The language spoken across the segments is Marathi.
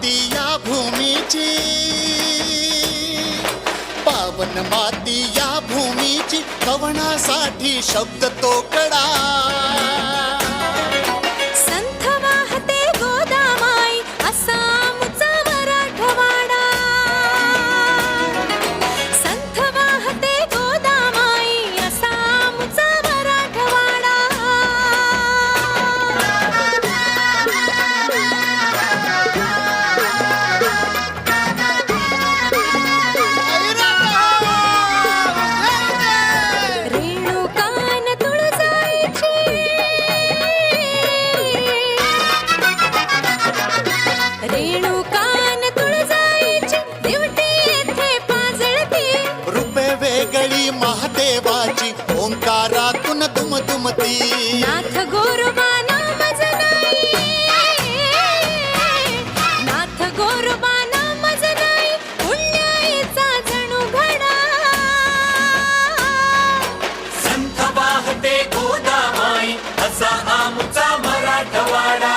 माती या भूमीची, पावन माती या भूमीची, कवनासाठी शब्द तोकडा. संथ वाहते गोदामाई असा आमचा मराठवाडा. संथ वाहते गोदामाई असा आमचा मराठवाडा. रेणुकान तुळजाईची, रेणुकान तुळजाईची, दिवटी येथे पाजळती. रूपे वेगळी महादेवाची, ओंकारातून दुमदुमती. नाथ गोरोबा नाम जनाई, नाथ गोरोबा नाम जनाई, पुण्याईचा जणू घडा. संथ वाहते गोदामाई असा आमचा मराठवाडा.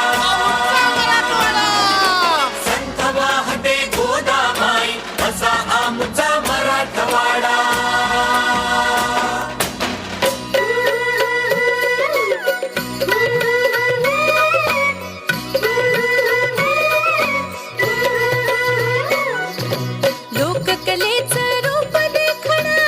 संथ वाहते गोदामाई असा आमचा मराठवाडा. लोककलेचं रूप देखणं,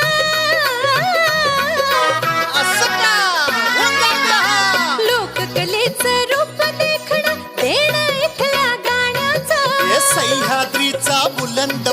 लोककलेचं रूप देखणं, देणं इथल्या गाण्याचं. हे सह्याद्रीचा बुलंद